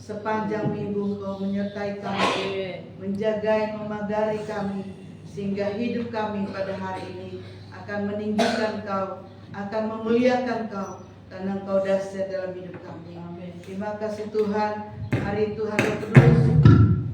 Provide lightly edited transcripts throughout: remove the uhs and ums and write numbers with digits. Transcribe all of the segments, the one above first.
Sepanjang minggu Kau menyertai kami, menjaga, memagari kami, sehingga hidup kami pada hari ini akan meninggikan Kau, akan memuliakan Kau, karena Engkau dahsyat dalam hidup kami. Terima kasih Tuhan, hari Tuhan yang kudus,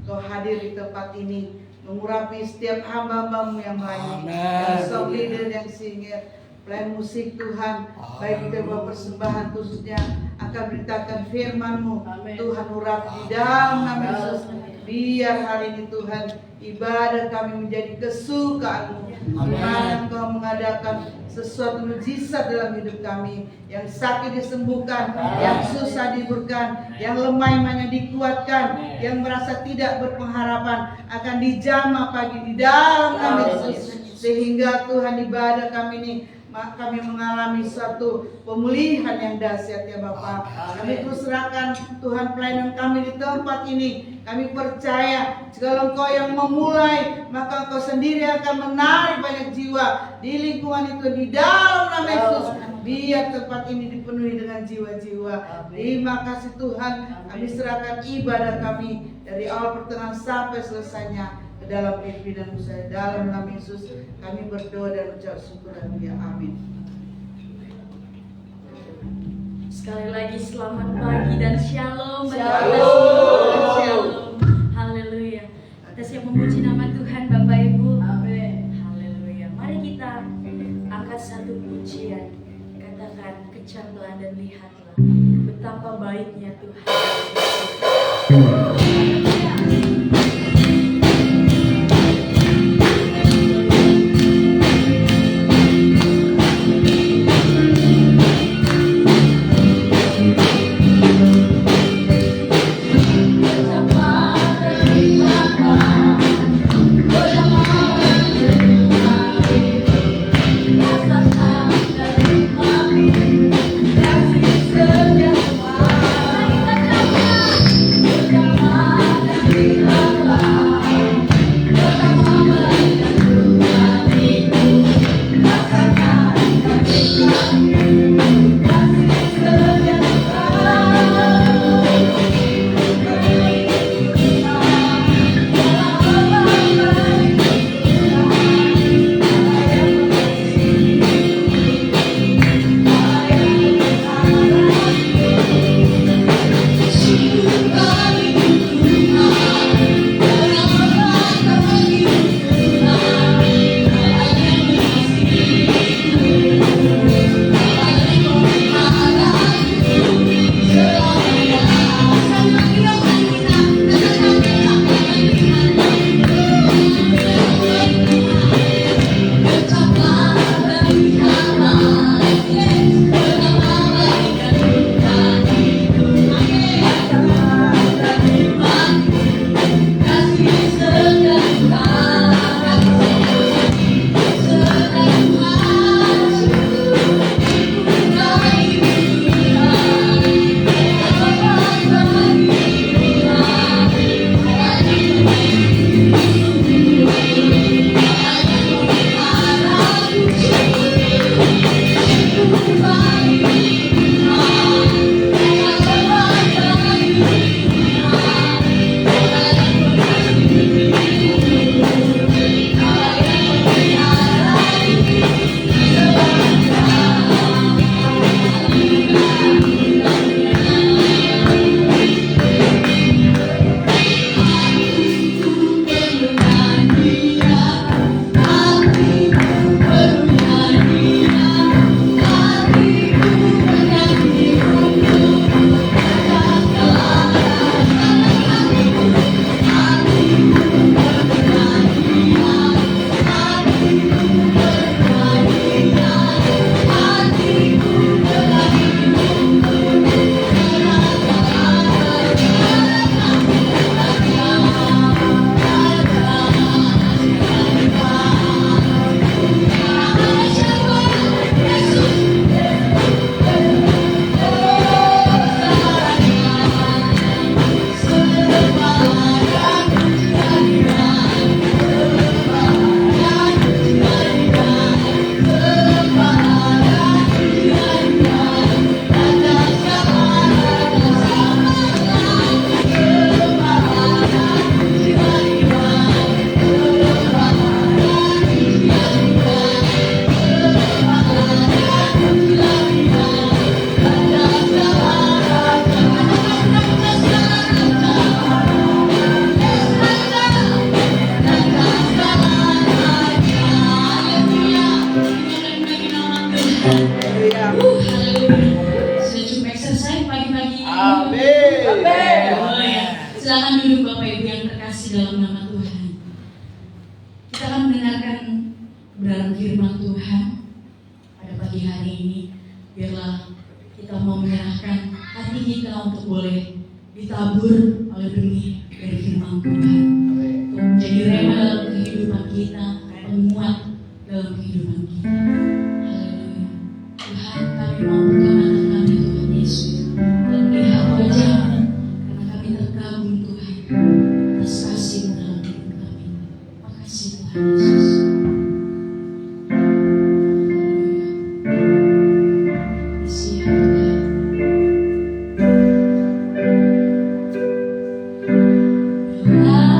Kau hadir di tempat ini, mengurapi setiap hamba-Hamba-Mu yang lain, yang song leader, yang singer, pelayan musik Tuhan, baik kita bawa persembahan khususnya akan beritakan firman-Mu. Tuhan urapi di dalam nama Yesus. Biar hari ini Tuhan ibadah kami menjadi kesukaan-Mu. Tuhan, Engkau mengadakan sesuatu mujizat dalam hidup kami. Yang sakit disembuhkan, yang susah diburkan, yang lemah imannya dikuatkan, yang merasa tidak berpengharapan akan dijamah pagi di dalam nama Yesus. Sehingga Tuhan ibadah kami ini kami mengalami suatu pemulihan yang dahsyat ya Bapak. Kami terus serahkan Tuhan pelayanan kami di tempat ini. Kami percaya jika Engkau yang memulai, maka Engkau sendiri akan menarik banyak jiwa di lingkungan itu di dalam nama Yesus. Biar tempat ini dipenuhi dengan jiwa-jiwa. Terima kasih Tuhan. Kami serahkan ibadah kami dari awal pertengahan sampai selesainya dalam pimpinan saya, dalam nama Yesus kami berdoa dan ucap syukur dan mulia. Amin. Sekali lagi selamat pagi dan shalom. Shalom. Haleluya. Kita siap memuji nama Tuhan Bapak Ibu. Amin. Haleluya. Mari kita angkat satu pujian. Katakan, kecamlah dan lihatlah betapa baiknya Tuhan. Come on. Silakan duduk Bapak Ibu yang terkasih dalam nama Tuhan. Kita akan mendengarkan kebenaran firman Tuhan pada pagi hari ini. Biarlah kita mau menyerahkan hati kita untuk boleh ditabur oleh benih dari firman Tuhan, untuk menjadi rema dalam kehidupan kita, penguat dalam kehidupan kita. Haleluya. Tuhan, kami mau buka mata kami Tuhan Yesus dan melihat wajah-Mu, karena kami terkagum Tuhan atas kasih-Mu dalam hidup kami. Makasih Tuhan Yesus. Haleluya.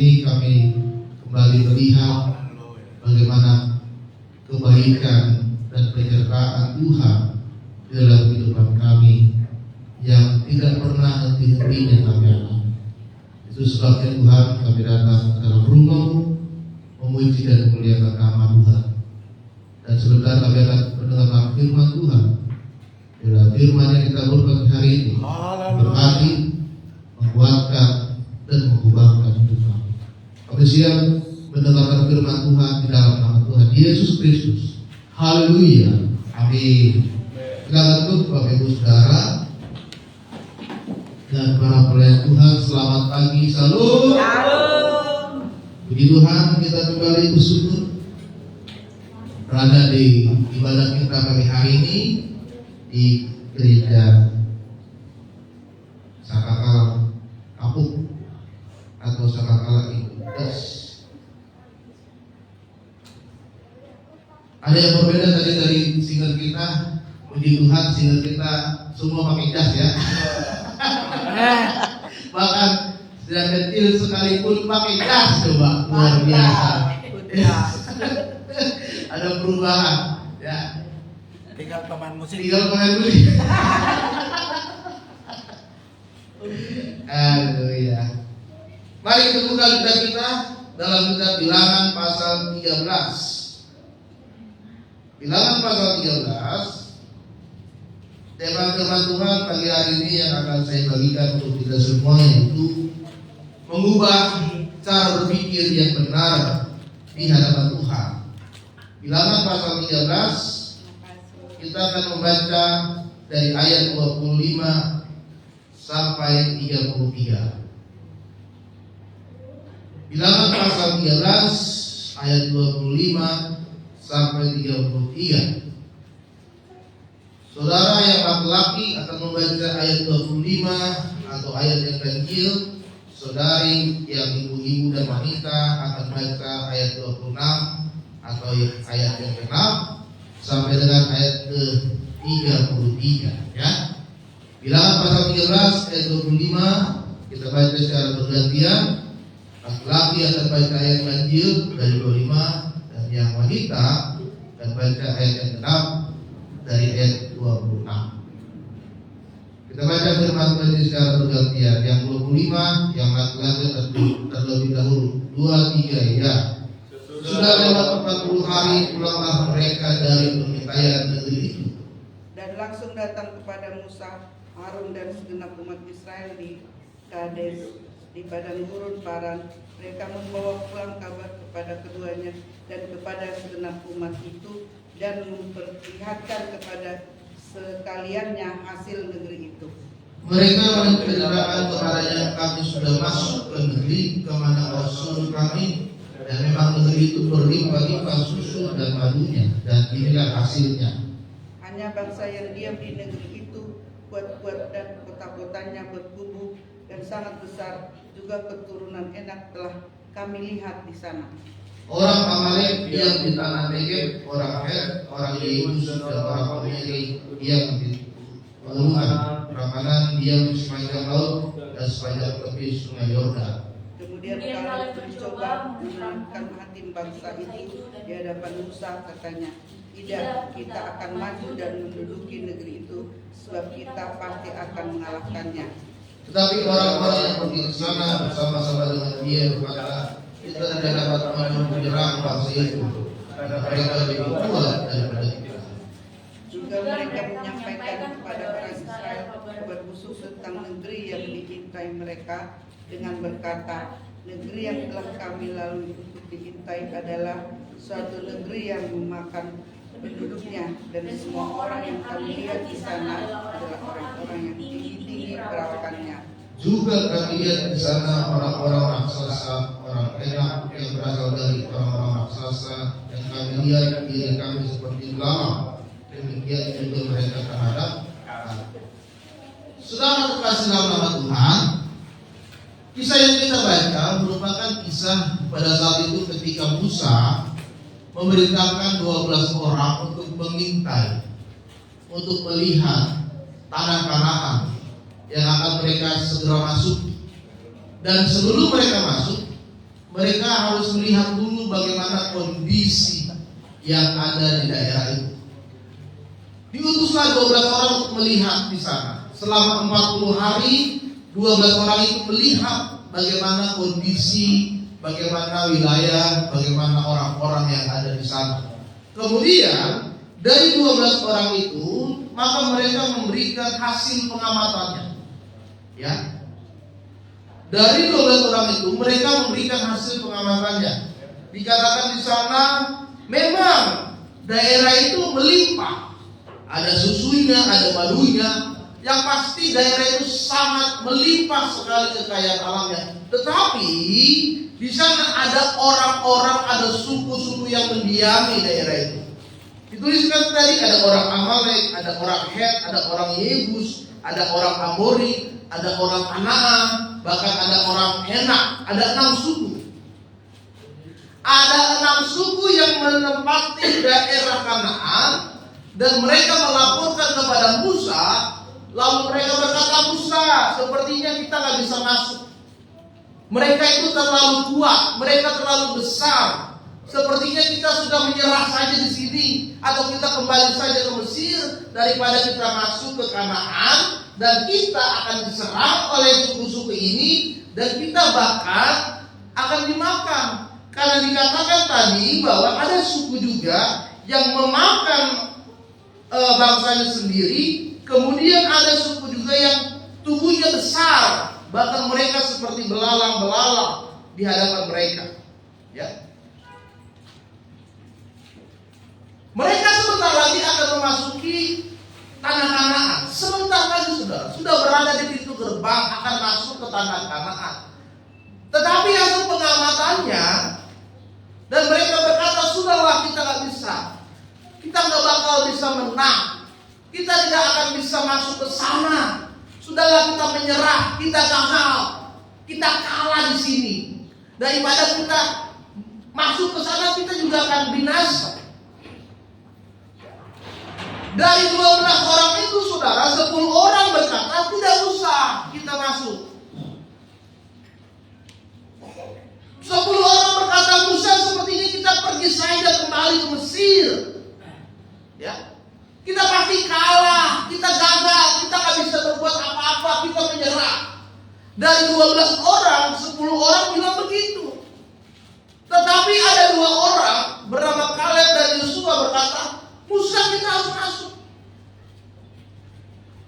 ini kami kembali melihat bagaimana kebaikan dan penyertaan Tuhan dalam kehidupan kami yang tidak pernah henti-hentinya kami alami. Itu sebabnya Tuhan kami datang dalam rumah memuji dan memuliakan nama Tuhan. Dan sebentar kami akan mendengarkan firman Tuhan. Bila firman yang kita berikan hari ini berarti menguatkan dan mengubahkan hidup kami. Kami siap mendengarkan firman Tuhan di dalam nama Tuhan Yesus Kristus. Haleluya. Amin. Silakan duduk Bapak Ibu Saudara dan para pelayan Tuhan. Selamat pagi. Salam. Puji Tuhan, kita kembali bersyukur berada di ibadah kita pagi hari ini di gereja Sakakala Kapuk atau Sakakala Ikus. Ada yang berbeda tadi dari single kita. Puji Tuhan, single kita semua pakai jas ya. Bahkan sejak kecil sekalipun pakai jas, coba luar biasa. Ada perubahan ya. Tinggal pemain musik. Aduh ya. Mari kita buka kitab kita dalam kitab Bilangan pasal 13. Bilangan pasal 13. Tema firman Tuhan pagi hari ini yang akan saya bagikan untuk kita semua, yaitu mengubah cara berpikir yang benar di hadapan Tuhan. Bilangan pasal 13, kita akan membaca dari ayat 25 sampai 33. Bilangan pasal 13 ayat 25 sampai 33. Saudara yang laki-laki akan membaca ayat 25 atau ayat yang ganjil. Saudari yang ibu-ibu dan wanita akan baca ayat 26 atau ayat yang ke-6 sampai dengan ayat ke-33 ya. Bilangan pasal 13 ayat 25 kita baca secara bergantian. Laki-laki akan baca ayat ganjil dari 25 dan yang wanita akan baca ayat yang ke-6 dari ayat 26. Kita baca firman Tuhan secara bergantian. Yang 25, yang laki-laki terlebih dahulu. 2, 3 ya. Sudah lewat 40 hari pulanglah mereka dari pengintaian negeri itu. Dan langsung datang kepada Musa, Harun dan segenap umat Israel di Kades di padang gurun Paran. Mereka membawa pulang kabar kepada keduanya dan kepada segenap umat itu dan memperlihatkan kepada sekaliannya hasil negeri itu. Mereka menceritakan kepadanya, kami sudah masuk ke negeri kemana Rasul kami, dan memang negeri itu berlimpah-limpah susu dan madunya, dan inilah hasilnya. Hanya bangsa yang diam di negeri itu, kuat-kuat dan kota-kotanya berkubu dan sangat besar, juga keturunan Enak telah kami lihat di sana. Orang Amalek diam di tanah Negeb, orang Het, orang Yebus dan orang Amori diam di pegunungan, orang Kanan diam di sepanjang laut dan sepanjang tepi sungai Yordan. Kemudian Kaleb mencoba menenangkan hati bangsa itu di hadapan Musa, katanya, tidak, kita akan maju dan menduduki negeri itu, sebab kita pasti akan mengalahkannya. Tetapi orang-orang yang pergi ke sana bersama-sama dengan dia berkata, kita tidak dapat menyerang bangsa itu, karena mereka lebih kuat daripada kita. Juga mereka menyampaikan kepada orang Israel kabar busuk tentang negeri yang diintai mereka dengan berkata, negeri yang telah kami lalui untuk diintai adalah suatu negeri yang memakan penduduknya, dan semua orang yang kami lihat di sana adalah orang-orang yang tinggi-tinggi perawakannya. Juga kami lihat di sana orang-orang raksasa, orang Enak yang berasal dari orang-orang raksasa, yang kami lihat diri kami seperti lalang. Demikian juga mereka terhadap Allah. Saudara terkasih dalam nama Tuhan, kisah yang kita baca merupakan kisah pada saat itu ketika Musa memerintahkan 12 orang untuk mengintai, untuk melihat tanah Kanaan yang akan mereka segera masuk. Dan sebelum mereka masuk, mereka harus melihat dulu bagaimana kondisi yang ada di daerah itu. Diutuslah 12 orang untuk melihat di sana. Selama 40 hari 12 orang itu melihat bagaimana kondisi, bagaimana wilayah, bagaimana orang-orang yang ada di sana. Kemudian dari 12 orang itu, maka mereka memberikan hasil pengamatannya. Ya. Dari 12 orang itu mereka memberikan hasil pengamatannya. Dikatakan di sana memang daerah itu melimpah. Ada susunya, ada madunya. Yang pasti daerah itu sangat melimpah sekali kekayaan alamnya. Tetapi di sana ada orang-orang, ada suku-suku yang mendiami daerah itu. Dituliskan tadi ada orang Amalek, ada orang Het, ada orang Yebus, ada orang Amori, ada orang Kanaan, bahkan ada orang Enak. Ada 6 suku. Ada 6 suku yang menempati daerah Kanaan, dan mereka melaporkan kepada Musa. Lalu mereka berkata, Musa, sepertinya kita nggak bisa masuk. Mereka itu terlalu kuat, mereka terlalu besar. Sepertinya kita sudah menyerah saja di sini, atau kita kembali saja ke Mesir daripada kita masuk ke Kanaan, dan kita akan diserang oleh suku-suku ini, dan kita bahkan akan dimakan. Karena dikatakan tadi bahwa ada suku juga yang memakan bangsanya sendiri. Kemudian ada suku juga yang tubuhnya besar, bahkan mereka seperti belalang-belalang di hadapan mereka. Ya. Mereka sebentar lagi akan memasuki tanah Kanaan. Sebentar lagi sudah berada di pintu gerbang akan masuk ke tanah Kanaan. Tetapi hasil pengamatannya, dan mereka berkata, sudahlah, kita nggak bisa. Kita nggak bakal bisa menang. Kita tidak akan bisa masuk ke sana. Sudahlah, kita menyerah, kita gagal, kita kalah di sini. Daripada kita masuk ke sana, kita juga akan binasa. Dari 12 orang itu, saudara, 10 orang berkata, tidak usah kita masuk. 10 orang berkata, Musa, sepertinya kita pergi saja kembali ke Mesir. Ya, kita pasti kalah, kita gagal, kita gak bisa berbuat apa-apa, kita menyerah. Dari 12 orang, 10 orang bilang begitu. Tetapi ada 2 orang bernama Kaleb dan Yosua berkata, Musa, kita harus masuk.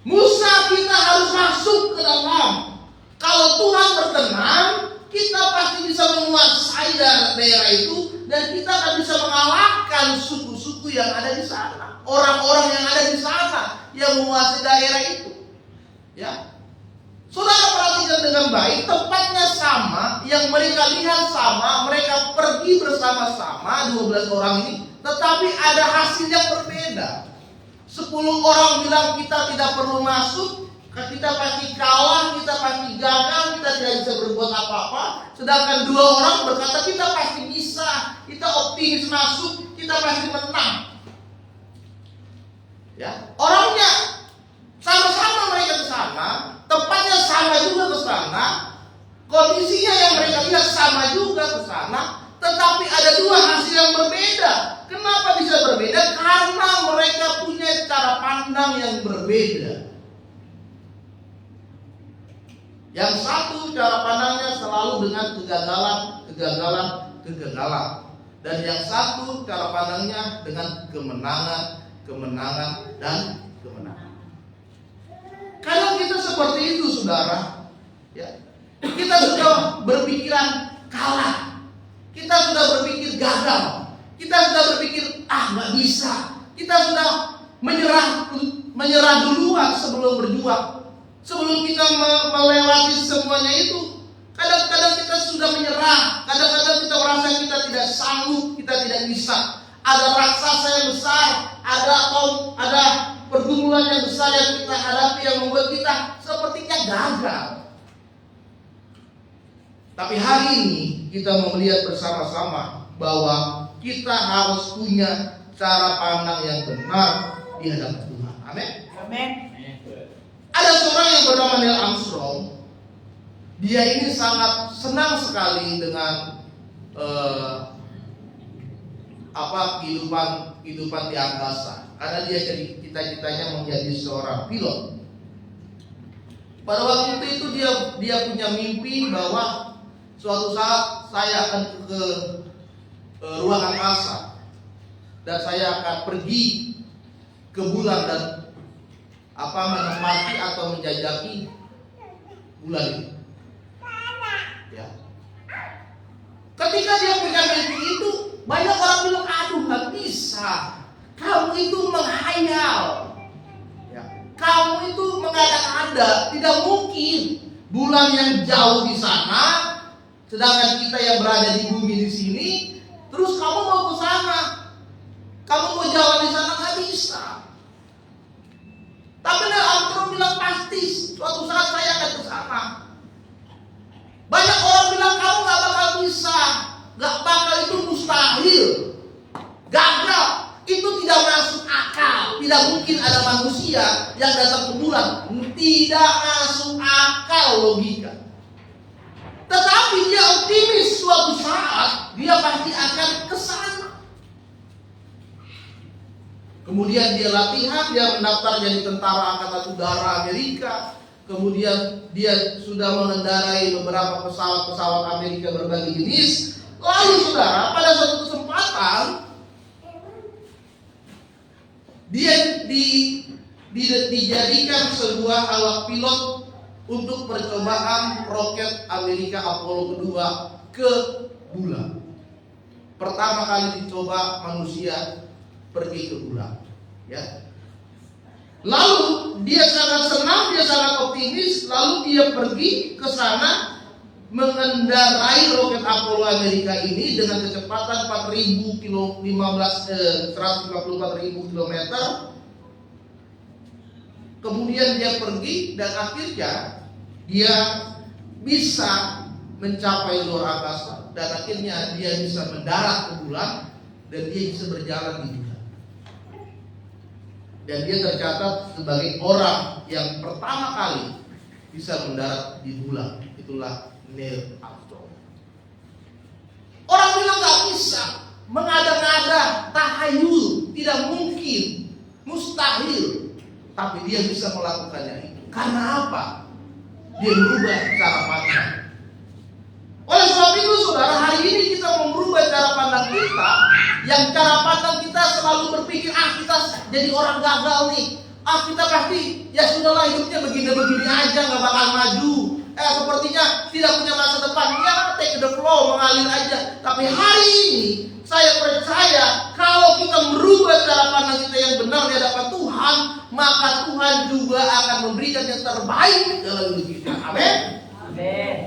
Musa, kita harus masuk ke dalam. Kalau Tuhan berkenan, kita pasti bisa menguasai daerah itu, dan kita akan bisa mengalahkan suku-suku yang ada di sana, orang-orang yang ada di sana yang menguasai daerah itu. Ya, saudara perhatikan dengan baik, tempatnya sama, yang mereka lihat sama, mereka pergi bersama-sama 12 orang ini, tetapi ada hasil yang berbeda. 10 orang bilang kita tidak perlu masuk, kita pasti kalah, kita pasti gagal, kita tidak bisa berbuat apa-apa. Sedangkan 2 orang berkata kita pasti bisa, kita optimis masuk, kita pasti menang. Ya, orangnya sama-sama mereka ke sana, tempatnya sama juga ke sana, kondisinya yang mereka lihat sama juga ke sana, tetapi ada 2 hasil yang berbeda. Kenapa bisa berbeda? Karena mereka punya cara pandang yang berbeda. Yang satu cara pandangnya selalu dengan kegagalan. Dan yang satu cara pandangnya dengan kemenangan, dan kemenangan. Kalau kita seperti itu, saudara, ya, kita sudah berpikiran kalah, kita sudah berpikir gagal, kita sudah berpikir nggak bisa, kita sudah menyerah duluan sebelum berjuang. Sebelum kita melewati semuanya itu, kadang-kadang kita sudah menyerah, kadang-kadang kita merasa kita tidak sanggup, kita tidak bisa. Ada raksasa yang besar, ada pergumulan yang besar yang kita hadapi yang membuat kita sepertinya gagal. Tapi hari ini kita mau melihat bersama-sama bahwa kita harus punya cara pandang yang benar di hadapan Tuhan. Amin. Amin. Ada seorang yang bernama Neil Armstrong. Dia ini sangat senang sekali dengan kehidupan di angkasa, karena dia jadi cita-citanya menjadi seorang pilot. Pada waktu itu dia punya mimpi bahwa suatu saat saya akan ke ruang angkasa dan saya akan pergi ke bulan dan menempati atau menjajaki bulan itu. Ya. Ketika dia punya mimpi itu, banyak orang bilang, aduh nggak bisa, kamu itu menghayal, ya. Kamu itu mengada-ada, tidak mungkin bulan yang jauh di sana, sedangkan kita yang berada di bumi di sini, terus kamu mau ke sana, kamu mau jalan di sana, nggak bisa. Tapi Armstrong bilang pasti suatu saat saya akan ke sana. Banyak orang bilang kamu nggak bakal bisa, nggak bakal, itu mustahil, gagal, itu tidak masuk akal. Tidak mungkin ada manusia yang datang ke bulan, tidak masuk akal logika. Tetapi dia optimis suatu saat dia pasti akan ke sana. Kemudian dia latihan, dia mendaftar jadi tentara angkatan udara Amerika. Kemudian dia sudah mengendarai beberapa pesawat Amerika berbagai jenis. Lalu saudara, pada suatu kesempatan dia dijadikan sebuah awak pilot untuk percobaan roket Amerika Apollo kedua ke bulan. Pertama kali dicoba manusia pergi ke bulan, ya. Lalu dia sangat senang, dia sangat optimis. Lalu dia pergi ke sana mengendarai roket Apollo Amerika ini dengan kecepatan 154.000 km. Kemudian dia pergi dan akhirnya dia bisa mencapai luar angkasa dan akhirnya dia bisa mendarat ke bulan dan dia bisa berjalan di bulan. Dan dia tercatat sebagai orang yang pertama kali bisa mendarat di bulan. Itulah Neil Armstrong. Orang bilang gak bisa, mengada-ngada, tahayul, tidak mungkin, mustahil. Tapi dia bisa melakukannya itu. Karena apa? Dia berubah cara pandang. Oleh sebab itu saudara, hari ini kita mau merubah cara pandang kita. Yang cara pandang kita selalu berpikir, kita jadi orang gagal nih. Kita pasti, ya sudahlah hidupnya begini-begini aja, gak bakal maju. Sepertinya tidak punya masa depan. Ya take the flow, mengalir aja. Tapi hari ini saya percaya kalau kita merubah cara pandang kita yang benar di hadapan Tuhan, maka Tuhan juga akan memberikan yang terbaik dalam hidup kita. Amin.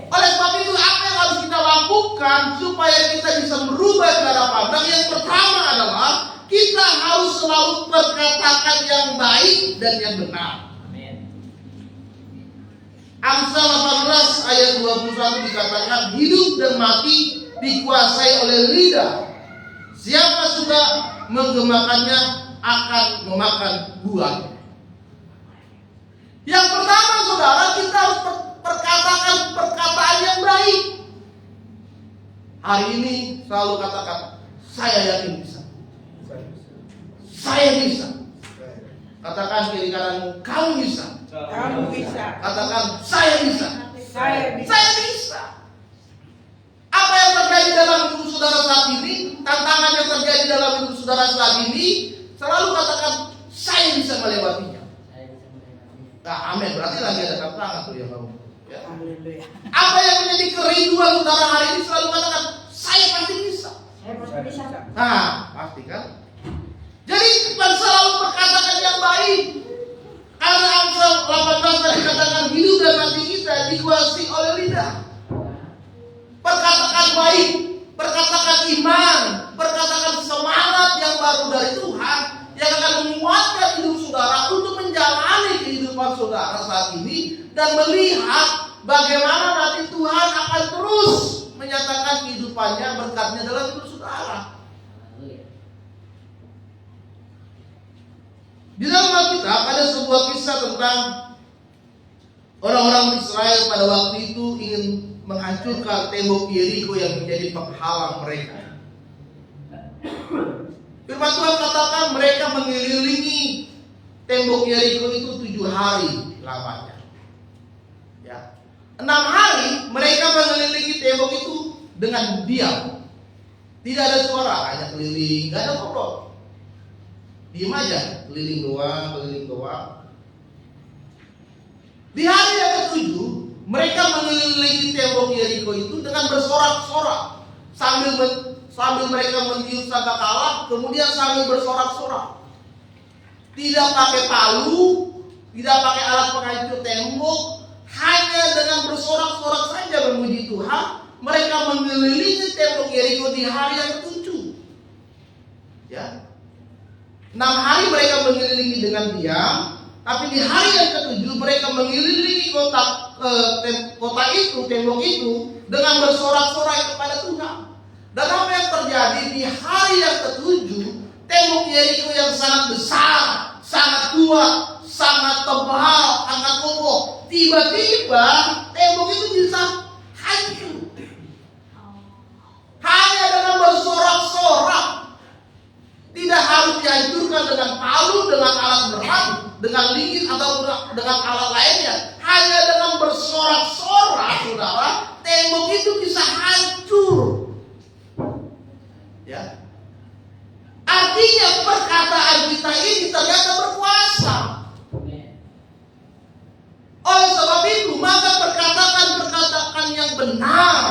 Oleh sebab itu apa yang harus kita lakukan supaya kita bisa merubah cara pandang? Yang pertama adalah kita harus selalu berkatakan yang baik dan yang benar. Amsal 18 ayat 21 dikatakan, hidup dan mati dikuasai oleh lidah. Siapa suka menggemakannya akan memakan buah. Yang pertama saudara, kita harus perkatakan perkataan yang baik. Hari ini selalu katakan, saya yakin bisa. Saya bisa. Katakan kiri kananmu, kamu bisa. Kamu bisa. Katakan, saya bisa. Saya bisa. Saya bisa. Apa yang terjadi dalam hidup saudara saat ini, tantangan yang terjadi dalam hidup saudara saat ini, selalu katakan, saya bisa melewatinya. Nah, amin. Berarti lagi ada tantangan tuh yang kamu. Ya. Apa yang menjadi kerinduan saudara hari ini, selalu katakan, saya pasti bisa. Saya pasti bisa. Nah, pasti kan? Jadi kita selalu berkatakan yang baik. Karena Amsal 18 tadi katakan hidup dan mati kita dikuasai oleh lidah. Perkatakan baik, perkatakan iman, perkatakan semangat yang baru dari Tuhan yang akan menguatkan hidup saudara untuk menjalani kehidupan saudara saat ini dan melihat bagaimana nanti Tuhan akan terus menyatakan kehidupannya, berkatnya dalam hidup saudara. Di dalam Alkitab ada sebuah kisah tentang orang-orang Israel pada waktu itu ingin menghancurkan tembok Yeriko yang menjadi penghalang mereka. Firman Tuhan katakan mereka mengelilingi tembok Yeriko itu 7 hari lamanya. Ya. 6 hari mereka mengelilingi tembok itu dengan diam. Tidak ada suara, hanya keliling, nggak ada ngobrol. Diam aja, keliling doang. Di hari yang ke-7, mereka mengelilingi tembok Yeriko itu dengan bersorak-sorak sambil mereka meniup sangkakala, kemudian sambil bersorak-sorak. Tidak pakai palu, tidak pakai alat penghancur tembok, hanya dengan bersorak-sorak saja memuji Tuhan. Mereka mengelilingi tembok Yeriko di hari yang ke-7. Ya. 6 hari mereka mengelilingi dengan diam, tapi di hari yang ke-7 mereka mengelilingi kota itu, tembok itu dengan bersorak-sorai kepada Tuhan. Dan apa yang terjadi di hari yang ke-7, tembok Yeriko yang sangat besar, sangat kuat, sangat tebal, sangat kokoh, tiba-tiba tembok itu bisa hancur. Hanya dengan bersorak-sorak. Tidak harus dihancurkan dengan palu, dengan alat berat, dengan linggis atau dengan alat lainnya. Hanya dengan bersorak-sorak, saudara, tembok itu bisa hancur. Ya. Artinya perkataan kita ini ternyata berkuasa. Oleh sebab itu, maka perkataan yang benar,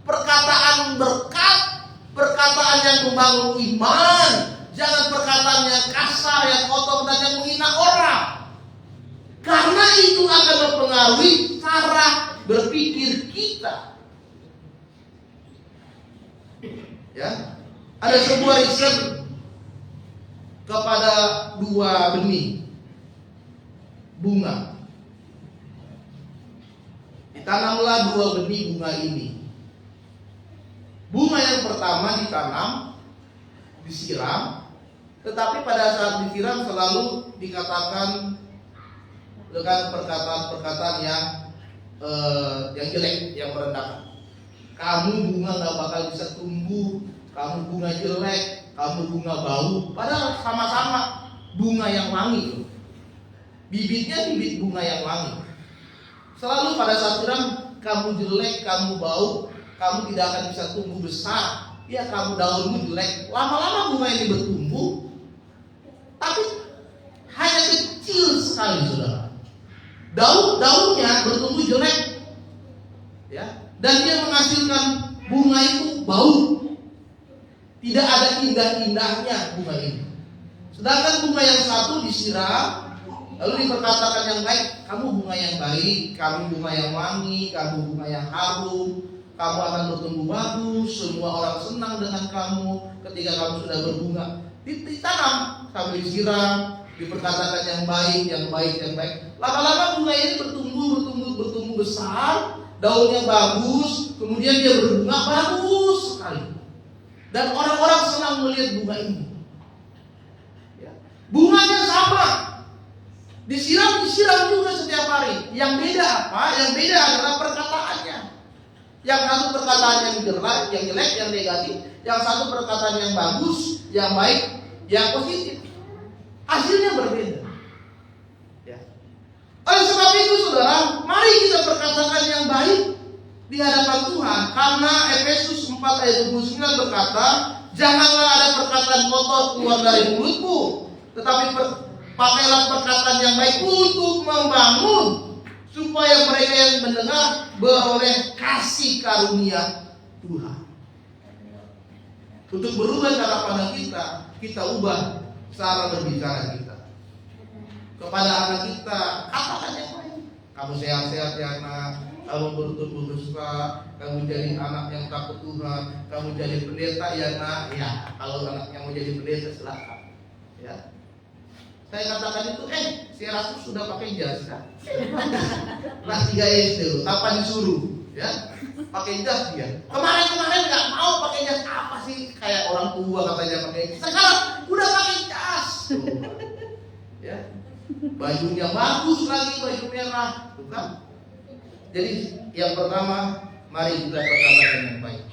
perkataan berkat, perkataan yang membangun iman, jangan perkataan yang kasar, yang kotor, dan yang menghina orang. Karena itu akan mempengaruhi cara berpikir kita. Ya, ada sebuah riset kepada 2 benih bunga. Ditanamlah 2 benih bunga ini. Bunga yang pertama ditanam, disiram, tetapi pada saat disiram selalu dikatakan dengan perkataan-perkataan yang jelek, yang merendahkan. Kamu bunga gak bakal bisa tumbuh, kamu bunga jelek, kamu bunga bau. Padahal sama-sama bunga yang wangi. Bibitnya bibit bunga yang wangi. Selalu pada saat siram, kamu jelek, kamu bau, kamu tidak akan bisa tumbuh besar. Ya, kamu daunmu jelek. Lama-lama bunga ini bertumbuh, tapi hanya kecil sekali, saudara. Daunnya bertumbuh jelek, ya, dan dia menghasilkan bunga itu bau. Tidak ada indah-indahnya bunga ini. Sedangkan bunga yang satu disiram, lalu diperkatakan yang baik, kamu bunga yang baik, kamu bunga yang wangi, kamu bunga yang harum, kamu akan bertumbuh bagus, semua orang senang dengan kamu ketika kamu sudah berbunga. Ditanam sambil disiram, diperkatakan yang baik, yang baik, yang baik. Lama-lama bunga ini bertumbuh besar, daunnya bagus, kemudian dia berbunga bagus sekali. Dan orang-orang senang melihat bunga ini. Ya. Bunganya sama, disiram juga setiap hari. Yang beda apa? Yang beda adalah perkataannya. Yang satu perkataan yang jelek, yang negatif. Yang satu perkataan yang bagus, yang baik, yang positif. Hasilnya berbeda. Ya. Oleh sebab itu, saudara, mari kita perkatakan yang baik di hadapan Tuhan. Karena Efesus 4 ayat 29 berkata, janganlah ada perkataan kotor keluar dari mulutmu, tetapi pakailah perkataan yang baik untuk membangun, supaya mereka yang mendengar beroleh kasih karunia Tuhan. Untuk berubah cara pandang kita ubah cara berbicara kita. Kepada anak kita, katakan yang baik. Kamu sehat-sehat ya anak, kamu bertumbuh besar, kamu jadi anak yang takut Tuhan, kamu jadi pendeta ya nak. Ya, kalau anaknya mau jadi pendeta silakan. Ya. Saya katakan itu, si Rasul sudah pakai jas kan? Kelas 3 SD loh, kapan disuruh? Ya, pakai jas dia. Kemarin nggak mau pakai jas, apa sih? Kayak orang tua katanya pakai jas. Sekarang udah pakai jas. Ya, bajunya bagus lagi, baju merah, bukan? Jadi yang pertama Mari kita perkatakan yang baik.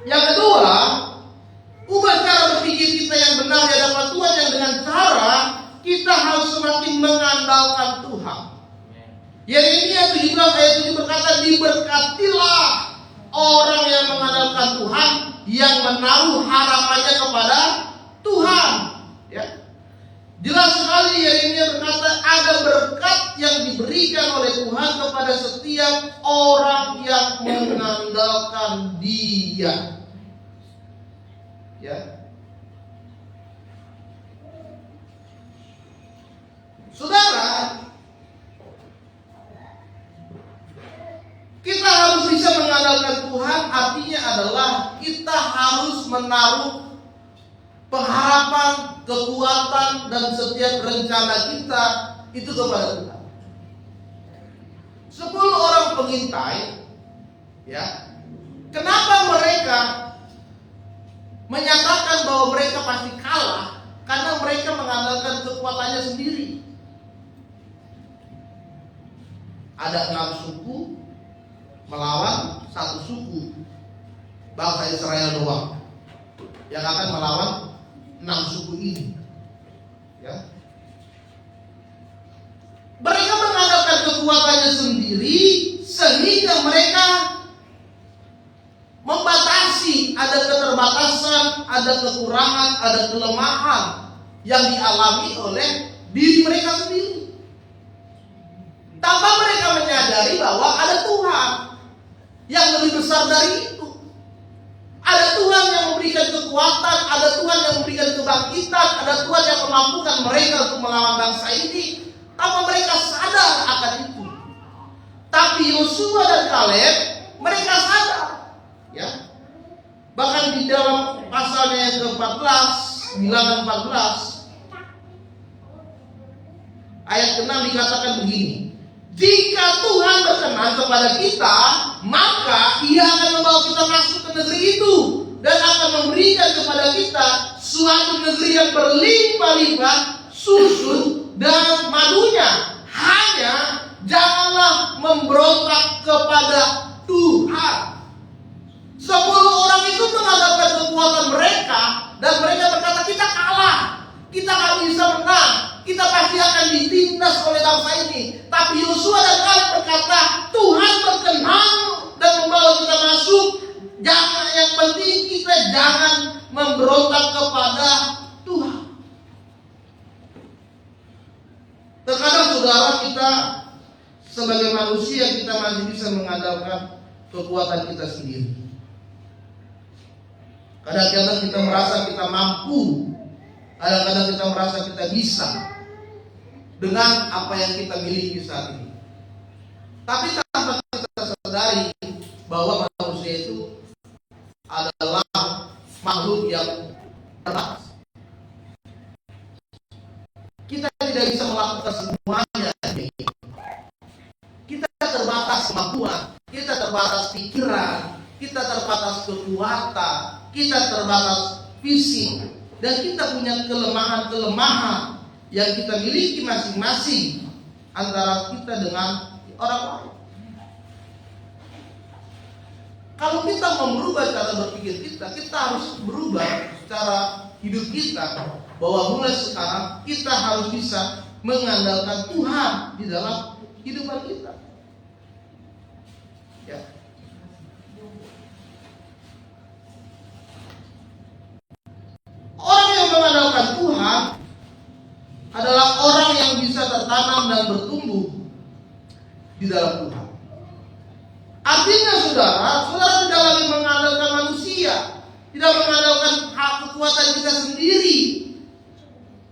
Yang kedua, ubah cara berpikir kita yang benar di hadapan Tuhan yang dengan cara kita harus semakin mengandalkan Tuhan. Yeremia 17 ayat 7 berkata, diberkatilah orang yang mengandalkan Tuhan, yang menaruh harapannya kepada Tuhan. Ya. Jelas sekali Yeremia berkata ada berkat yang diberikan oleh Tuhan kepada setiap orang yang mengandalkan Dia. Ya. Saudara, kita harus bisa mengandalkan Tuhan, artinya adalah kita harus menaruh pengharapan, kekuatan, dan setiap rencana kita itu kepada Tuhan. 10 orang pengintai, ya, kenapa mereka menyatakan bahwa mereka pasti kalah? Karena mereka mengandalkan kekuatannya sendiri. Ada 6 suku melawan 1 suku, bangsa Israel doang yang akan melawan 6 suku ini. Ya. Mereka mengandalkan kekuatannya sendiri sehingga mereka membatasi, ada keterbatasan, ada kekurangan, ada kelemahan yang dialami oleh diri mereka sendiri. Tanpa mereka menyadari bahwa ada Tuhan yang lebih besar dari itu. Ada Tuhan yang memberikan kekuatan, ada Tuhan yang memberikan kebangkitan, ada Tuhan yang memampukan mereka untuk melawan bangsa ini tanpa mereka sadar akan itu. Tapi Yosua dan Kaleb mereka sadar, ya. Bahkan di dalam pasalnya yang ke-14, Bilangan 14 ayat ke-6 dikatakan begini. Jika Tuhan berkenan kepada kita, maka Ia akan membawa kita masuk ke negeri itu dan akan memberikan kepada kita suatu negeri yang berlimpah-limpah susu dan madunya. Hanya janganlah memberontak kepada Tuhan. 10 orang itu mengandalkan kekuatan mereka dan mereka berkata, kita kalah, kita gak bisa menang, kita pasti akan ditindas oleh bangsa ini. Tapi Yosua dan Kaleb berkata, Tuhan berkenan dan membawa kita masuk. Jangan, yang penting kita jangan memberontak kepada Tuhan. Terkadang saudara, kita sebagai manusia kita masih bisa mengandalkan kekuatan kita sendiri. Kadang-kadang kita merasa kita mampu, kadang-kadang kita merasa kita bisa dengan apa yang kita miliki saat ini. Tapi tanpa kita sadari bahwa manusia itu adalah makhluk yang terbatas. Kita tidak bisa melakukan semuanya. Kita terbatas kemampuan, kita terbatas pikiran, kita terbatas kekuatan, kita terbatas fisik, dan kita punya kelemahan-kelemahan yang kita miliki masing-masing antara kita dengan orang lain. Kalau kita mau merubah cara berpikir kita harus berubah cara hidup kita, bahwa mulai sekarang kita harus bisa mengandalkan Tuhan di dalam kehidupan kita. Ya. Orang yang mengandalkan Tuhan adalah orang yang bisa tertanam dan bertumbuh di dalam Tuhan. Artinya saudara tidak lagi mengandalkan manusia, tidak mengandalkan hak kekuatan kita sendiri,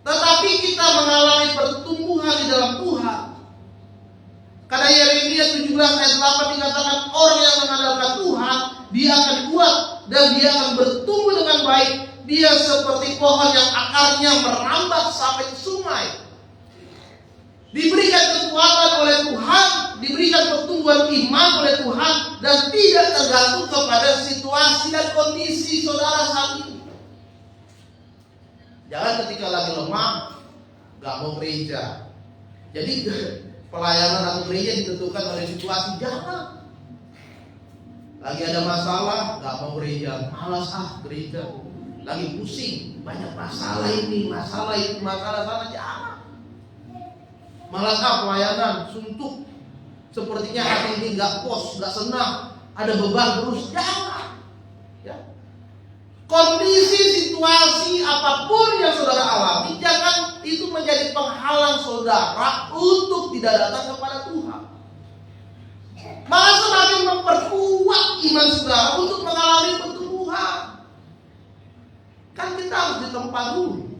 tetapi kita mengalami pertumbuhan di dalam Tuhan. Karena Yeremia 17 ayat 8 dikatakan orang yang mengandalkan Tuhan, dia akan kuat dan dia akan bertumbuh dengan baik. Dia seperti pohon yang akarnya merambat sampai ke sungai. Diberikan kekuatan oleh Tuhan, diberikan pertumbuhan iman oleh Tuhan, dan tidak tergantung kepada situasi dan kondisi saudara saat ini. Jangan ketika lagi lemah gak mau gereja. Jadi pelayanan atau gereja ditentukan oleh situasi. Jangan. Lagi ada masalah, nggak mau gereja, malas gereja. Lagi pusing, banyak masalah ini, masalah itu, masalah sana, jangan. Malas pelayanan, suntuk. Sepertinya hati ini nggak pos, nggak senang, ada beban terus, jangan. Ya. Kondisi, situasi apapun yang saudara alami, jangan itu menjadi penghalang saudara untuk tidak datang kepada Tuhan. Malah semakin memperkuat iman saudara untuk mengalami pertumbuhan. Kan kita harus ditempa dulu,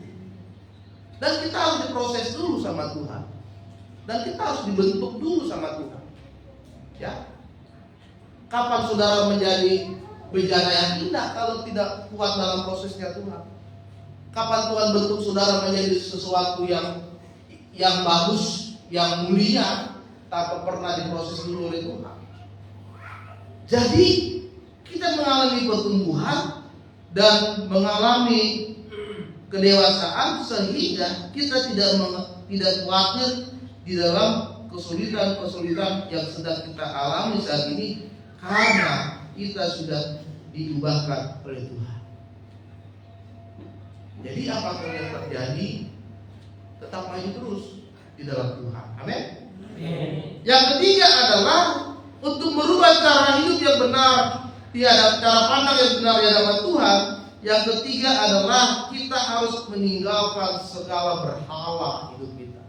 dan kita harus diproses dulu sama Tuhan, dan kita harus dibentuk dulu sama Tuhan. Ya, kapan saudara menjadi bejana yang indah kalau tidak kuat dalam prosesnya Tuhan? Kapan Tuhan bentuk saudara menjadi sesuatu yang bagus, yang mulia, tanpa pernah diproses dulu oleh Tuhan? Jadi kita mengalami pertumbuhan dan mengalami kedewasaan sehingga kita tidak khawatir di dalam kesulitan-kesulitan yang sedang kita alami saat ini, karena kita sudah diubahkan oleh Tuhan. Jadi apapun yang terjadi, tetap maju terus di dalam Tuhan. Amin. Yang ketiga adalah untuk merubah cara hidup yang benar, cara pandang yang benar di hadapan Tuhan. Yang ketiga adalah kita harus meninggalkan segala berhala hidup kita.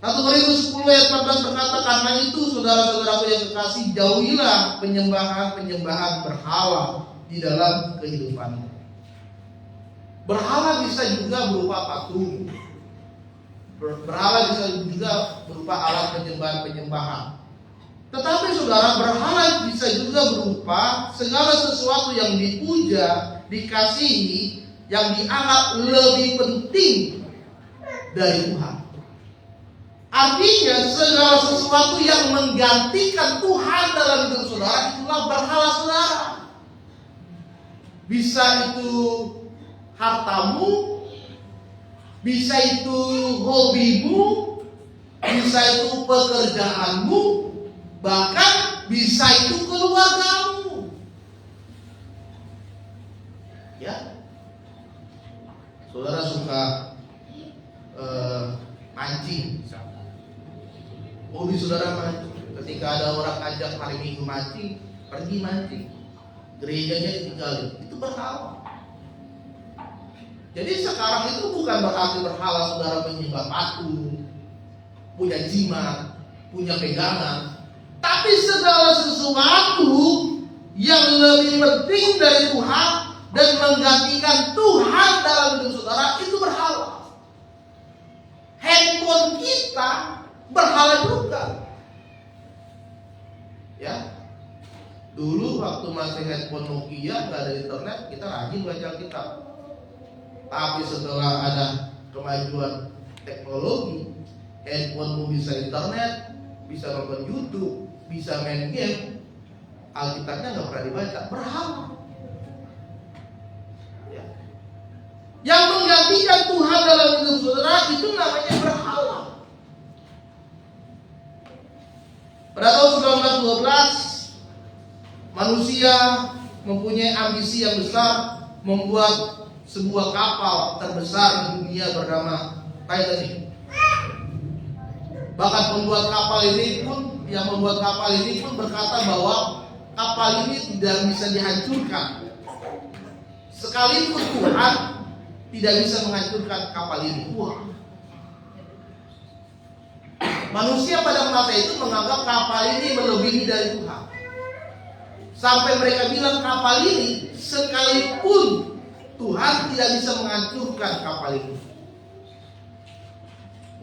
1 Korintus 10 ayat 14 berkata, karena itu saudara-saudaraku yang kekasih, jauhilah penyembahan berhala di dalam kehidupanmu. Berhala bisa juga berupa patung. Berhala bisa juga berupa alat penyembahan. Tetapi saudara, berhala bisa juga berupa segala sesuatu yang dipuja, dikasihi, yang dianggap lebih penting dari Tuhan. Artinya segala sesuatu yang menggantikan Tuhan dalam hidup saudara, itulah berhala saudara. Bisa itu hartamu, bisa itu hobimu, bisa itu pekerjaanmu, bahkan bisa itu keluargamu. Ya, saudara suka mancing. Hobi saudara mancing. Ketika ada orang ajak hari Minggu mancing, pergi mancing. Gerejanya ditinggalin. Itu berhala. Jadi sekarang itu bukan berarti berhala saudara menyembah patung, punya jimat, punya pegangan. Tapi segala sesuatu yang lebih penting dari Tuhan dan menggantikan Tuhan dalam hidup saudara, itu berhala. Handphone kita berhala juga. Ya. Dulu waktu masih handphone Nokia, nggak ada internet, kita rajin baca kitab. Tapi setelah ada kemajuan teknologi, handphonemu bisa internet, bisa nonton YouTube, bisa main game, Alkitabnya nggak pernah dibaca, berhala. Ya. Yang menggantikan Tuhan dalam hidup saudara itu namanya berhala. Pada tahun 1912, manusia mempunyai ambisi yang besar membuat sebuah kapal terbesar di dunia bernama Titanic. Bahkan membuat kapal ini pun berkata bahwa kapal ini tidak bisa dihancurkan. Sekalipun Tuhan tidak bisa menghancurkan kapal ini. Wah. Manusia pada masa itu menganggap kapal ini melebihi dari Tuhan. Sampai mereka bilang kapal ini sekalipun Tuhan tidak bisa menghancurkan kapal itu.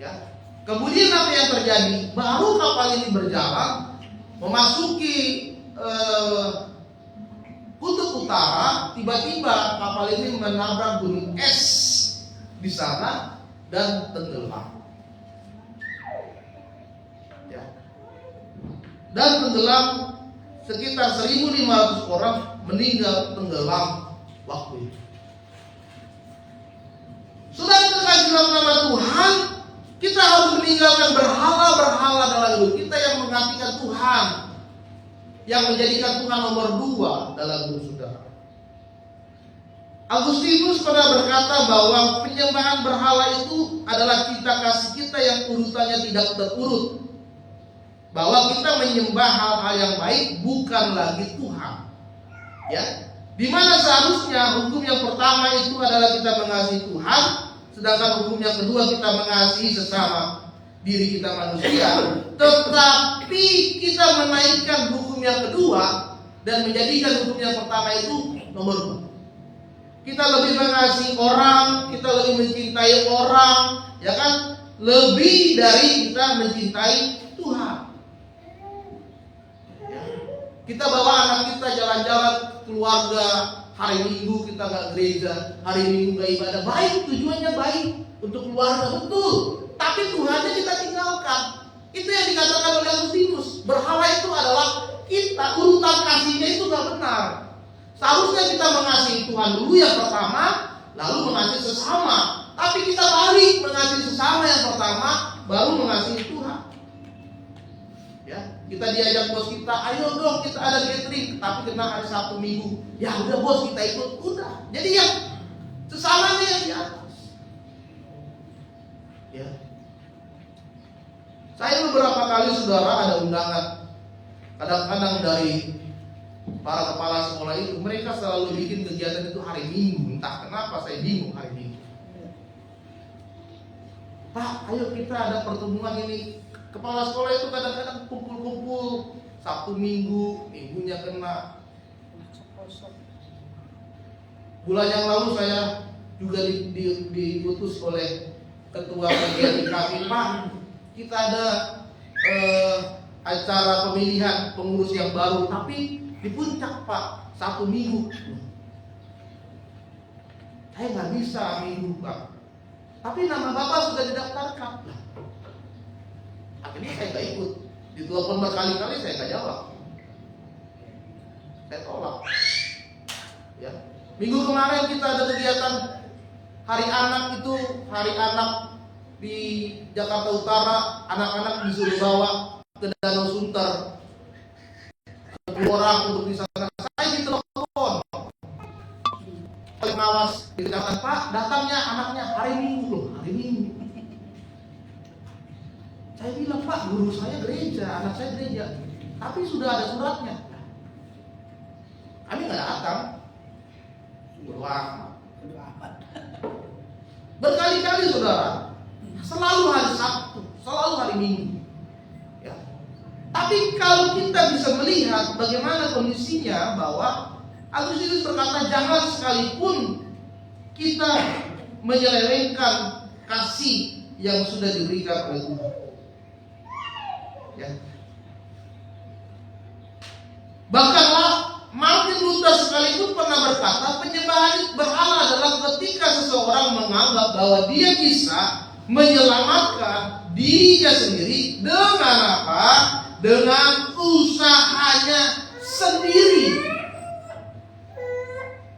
Ya. Kemudian apa yang terjadi? Baru kapal ini berjalan memasuki kutub utara, tiba-tiba kapal ini menabrak gunung es di sana dan tenggelam. Ya. Dan tenggelam, sekitar 1.500 orang meninggal tenggelam waktu itu. Saudara terkasih dalam nama Tuhan, kita harus meninggalkan berhala-berhala dalam hidup kita yang menggantikan Tuhan. yang menjadikan Tuhan nomor 2 dalam hidup saudara. Agustinus pernah berkata bahwa penyembahan berhala itu adalah cita kasih kita yang urutannya tidak terurut. Bahwa kita menyembah hal-hal yang baik bukan lagi Tuhan. Ya, di mana seharusnya hukum yang pertama itu adalah kita mengasihi Tuhan, sedangkan hukum yang kedua kita mengasihi sesama diri kita manusia. Tetapi kita menaikkan hukum yang kedua dan menjadikan hukum yang pertama itu nomor 2. Kita lebih mengasihi orang, kita lebih mencintai orang, ya kan? Lebih dari kita mencintai Tuhan. Ya. Kita bawa anak kita jalan-jalan keluarga, hari Minggu kita nggak gereja, hari Minggu nggak ibadah. Baik, tujuannya baik untuk keluarga, betul. Tapi Tuhannya kita tinggalkan. Itu yang dikatakan oleh Agustinus. Berhala itu adalah kita, urutan kasihnya itu nggak benar. Seharusnya kita mengasihi Tuhan dulu yang pertama, lalu mengasihi sesama. Tapi kita balik, mengasihi sesama yang pertama, baru mengasihi Tuhan. Ya, kita diajak bos kita, ayo dong kita ada gathering, tapi kena hari Sabtu Minggu. Ya udah bos, kita ikut, udah. Jadi yang sesamanya yang di atas. Ya. Saya beberapa kali saudara ada undangan, kadang-kadang dari para kepala sekolah itu, mereka selalu bikin kegiatan itu hari Minggu. Entah kenapa saya bingung hari Minggu. Pak, ayo kita ada pertemuan ini. Kepala sekolah itu kadang-kadang kumpul-kumpul Sabtu Minggu, Minggunya kena. Bulan yang lalu saya juga diutus oleh ketua bagian kami, Pak, kita ada acara pemilihan pengurus yang baru, tapi di puncak Pak, Sabtu Minggu. Saya nggak bisa Minggu Pak, tapi nama Bapak sudah didaftarkan. Akhirnya saya nggak ikut. Ditelepon berkali-kali saya nggak jawab. Saya tolak. Ya. Minggu kemarin kita ada kegiatan Hari Anak itu, Hari Anak di Jakarta Utara, anak-anak disuruh bawa ke Danau Sunter. 10 orang untuk di sana. Saya ditelepon oleh pengawas di kecamatan, Pak, datangnya anaknya hari Minggu loh, hari Minggu. Saya bilang, Pak, guru saya gereja, anak saya gereja, tapi sudah ada suratnya. Kami nggak datang. Amat. Berkali-kali saudara, selalu hari Sabtu, selalu hari Minggu. Ya. Tapi kalau kita bisa melihat bagaimana kondisinya, bahwa Agustinus berkata jangan sekalipun kita menyelewengkan kasih yang sudah diberikan oleh Tuhan. Ya. Bahkan Martin Luther sekalipun pernah berkata penyembahan berhala adalah ketika seseorang menganggap bahwa dia bisa menyelamatkan dirinya sendiri dengan apa? Dengan usahanya sendiri.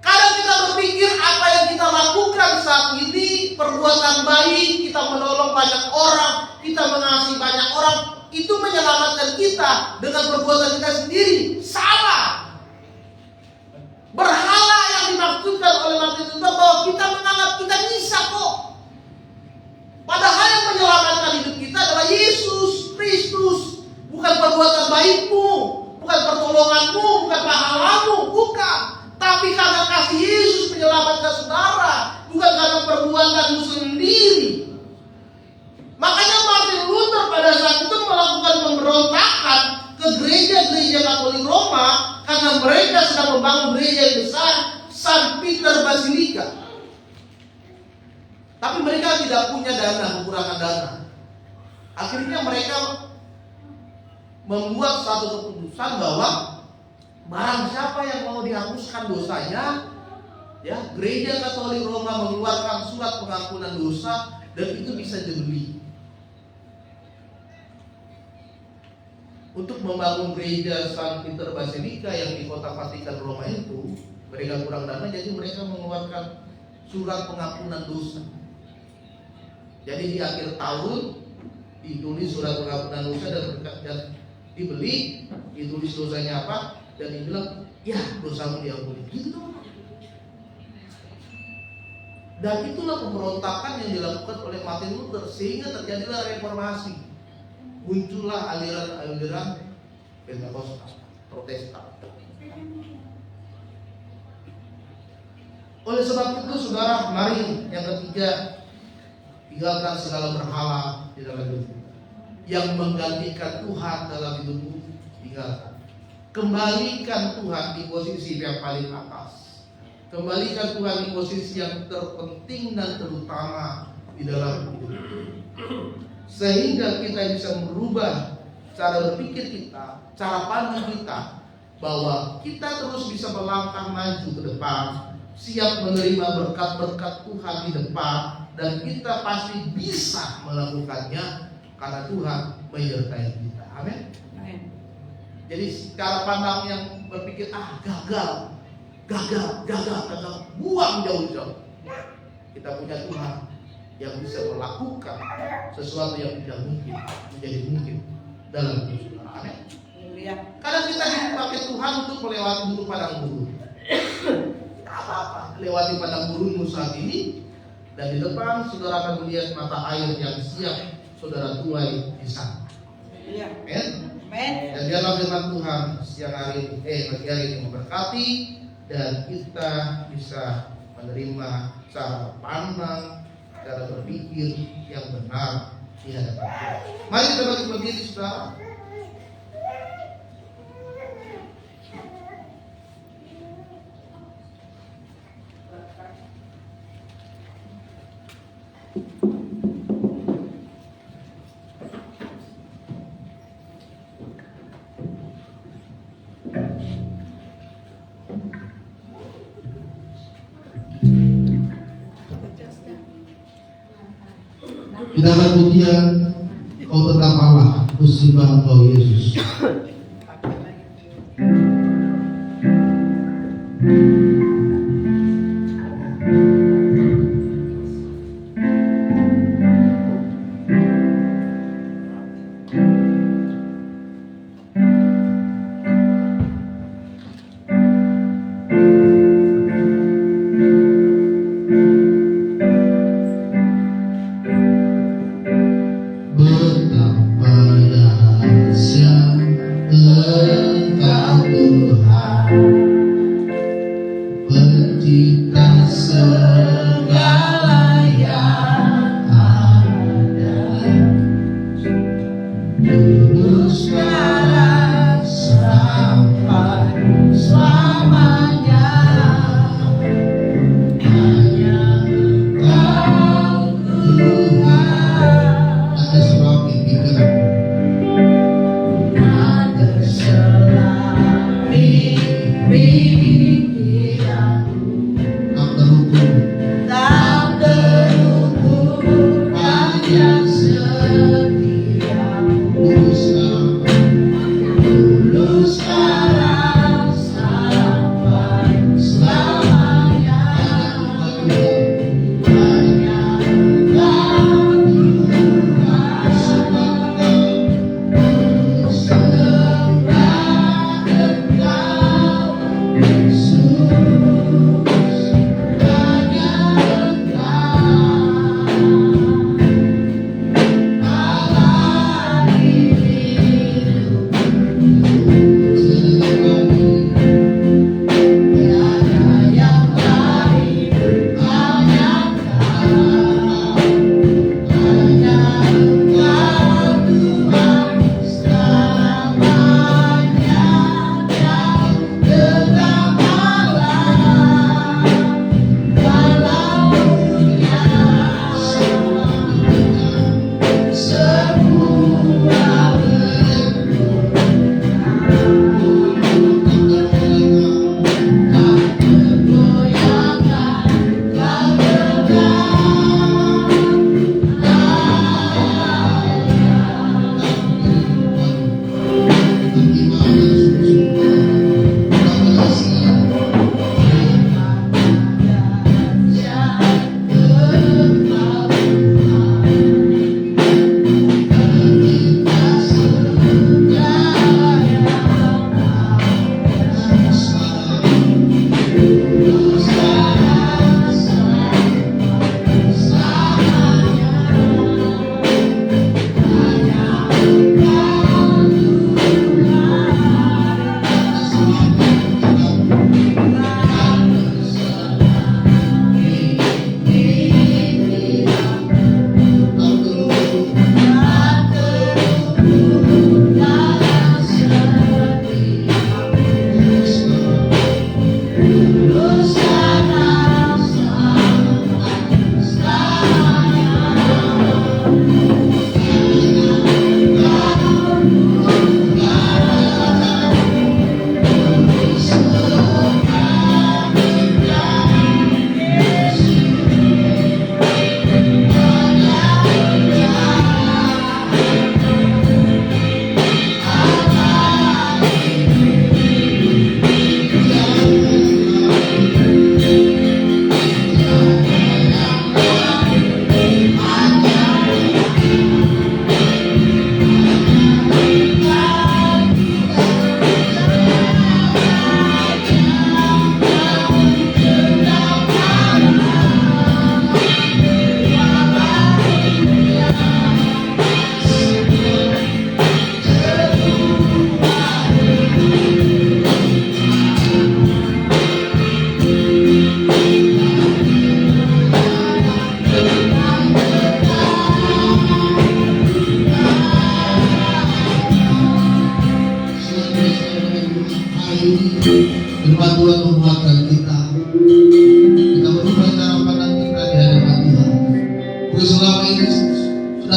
Kadang kita berpikir apa yang kita lakukan saat ini perbuatan baik, kita menolong banyak orang, kita mengasihi banyak orang, itu menyelamatkan kita dengan perbuatan kita sendiri. Salah. Berhala yang dimaksudkan oleh Martin Luther bahwa kita menganggap kita bisa kok. Padahal yang menyelamatkan hidup kita adalah Yesus Kristus. Bukan perbuatan baikmu, bukan pertolonganmu, bukan pahalamu, bukan. Tapi karena kasih Yesus menyelamatkan saudara, bukan karena perbuatanmu sendiri. Makanya Martin Luther pada saat itu melakukan pemberontakan ke gereja-gereja Katolik Roma karena mereka sedang membangun gereja yang besar, San Peter Basilica. Tapi mereka tidak punya dana, kekurangan dana. Akhirnya mereka membuat satu keputusan bahwa barang siapa yang mau dihapuskan dosanya, ya, gereja Katolik Roma mengeluarkan surat pengampunan dosa dan itu bisa dibeli. Untuk membangun gereja San Peter Basilica yang di kota Vatikan Roma itu, mereka kurang dana, jadi mereka mengeluarkan surat pengampunan dosa. Jadi di akhir tahun ditulis surat pengampunan dosa dan dibeli, ditulis dosanya apa, dan dibilang, ya dosamu diampuni. Gitu dong. Dan itulah pemberontakan yang dilakukan oleh Martin Luther, sehingga terjadilah reformasi. Muncullah aliran-aliran Pentakosta, Protestan. Oleh sebab itu, saudara, mari yang ketiga, tinggalkan segala berhala di dalam hidupmu. Yang menggantikan Tuhan dalam hidupmu, tinggalkan. Kembalikan Tuhan di posisi yang paling atas. Kembalikan Tuhan di posisi yang terpenting dan terutama di dalam hidup. Sehingga kita bisa merubah cara berpikir kita, cara pandang kita, bahwa kita terus bisa melangkah maju ke depan, siap menerima berkat-berkat Tuhan di depan, dan kita pasti bisa melakukannya karena Tuhan menyertai kita. Amin. Jadi cara pandang yang berpikir gagal, buang jauh-jauh. Kita punya Tuhan yang bisa melakukan sesuatu yang tidak mungkin menjadi mungkin dalam hidup kita. Amin. Kadang kita dipakai Tuhan untuk melewati gunung padang gurun. Tidak apa-apa, lewati padang gurunmu saat ini, dan di depan saudara akan melihat mata air yang siap saudara tuai di sana. Amin. Dan biarlah firman Tuhan siang hari pagi hari ini memberkati, dan kita bisa menerima cara pandang, cara berpikir yang benar di hadapan Tuhan. Mari kita bagi-bagi, saudara. Di dalam pujian, kau tetap Allah, kusembah engkau Yesus. Betapa dahsyat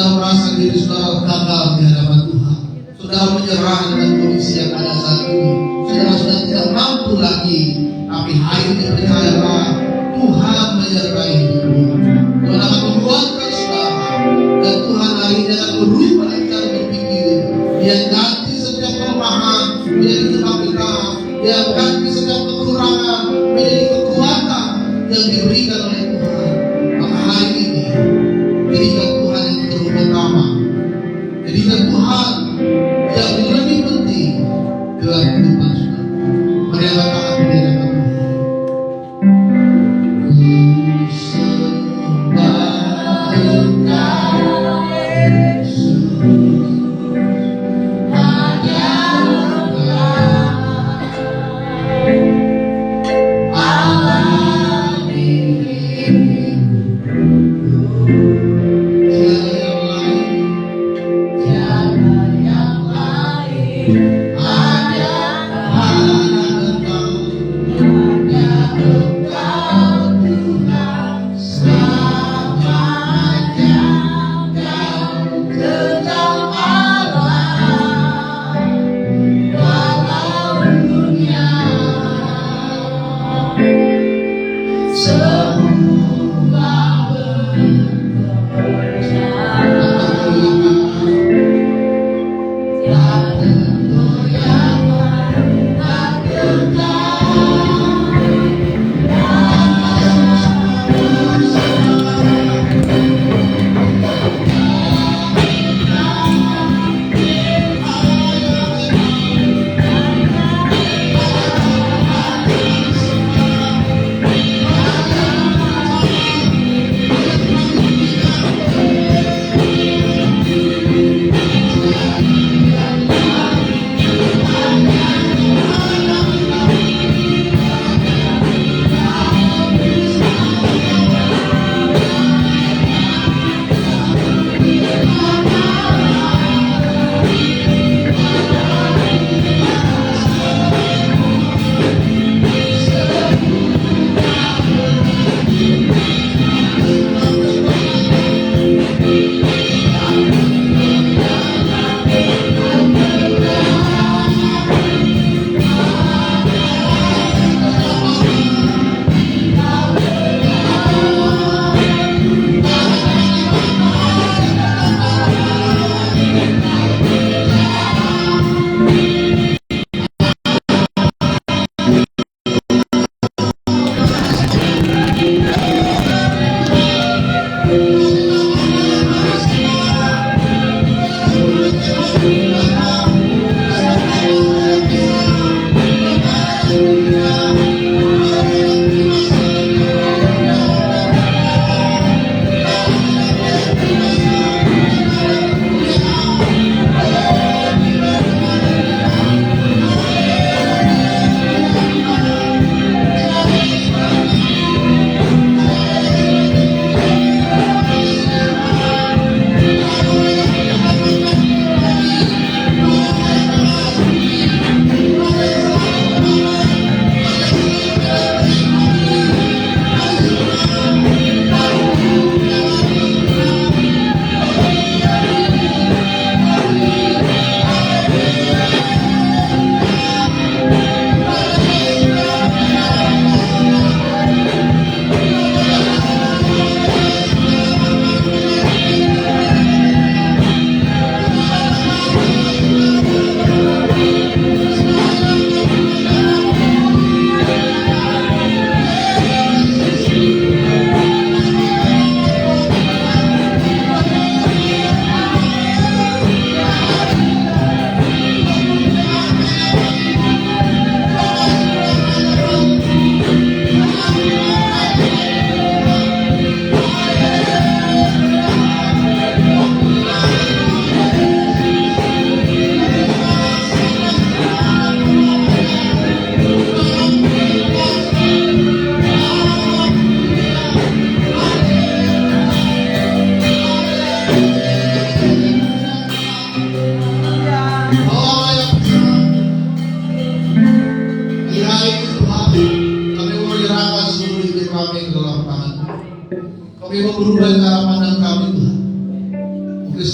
saudara merasa diri saudara gagal di hadapan Tuhan, saudara menyerah dengan kondisi yang ada saat ini, saudara sudah tidak mampu lagi, tapi hari ini percayalah Tuhan menyertai hidupmu. Tuhan akan menguatkan saudara, dan Tuhan hari ini akan merubah cara berpikir. Dia ganti setiap kelemahan menjadi kebangkitan, dia ganti setiap kekurangan menjadi kekuatan yang diberikan oleh Tuhan. Maka hari ini jadikan Tuhan yang terutama, jadikan Tuhan yang lebih penting dalam kehidupan saudara. Mari kita taat di hadapan Tuhan.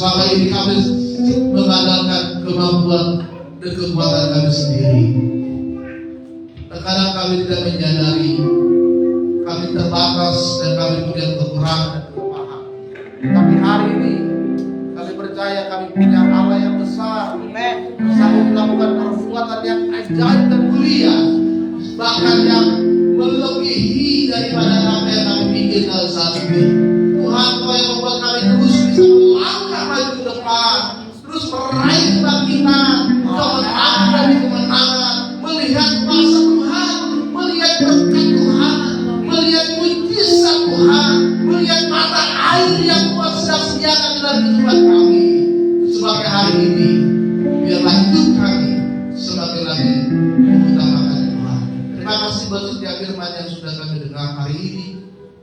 selama ini kami mengandalkan kemampuan dan kekuatan kami sendiri. Terkadang kami tidak menyadari kami terbatas dan kami punya kekurangan dan kelemahan. Tapi hari ini kami percaya kami punya Allah yang besar, sanggup melakukan perbuatan yang ajaib dan mulia, bahkan yang melebihi daripada apa yang kami pikirkan saat ini. Tuhan, Kau yang membuat kami terus bisa melangkah maju ke depan, terus meraih kebangkitan, kemenangan demi kemenangan, melihat kuasa Tuhan, melihat berkat Tuhan, melihat mujizat Tuhan, melihat mata air yang Tuhan sedang sediakan dalam kehidupan kami. Sebagai hari ini, biarlah hidup kami semakin lagi mengutamakan Tuhan. Terima kasih buat setiap firman yang sudah kami dengar hari ini.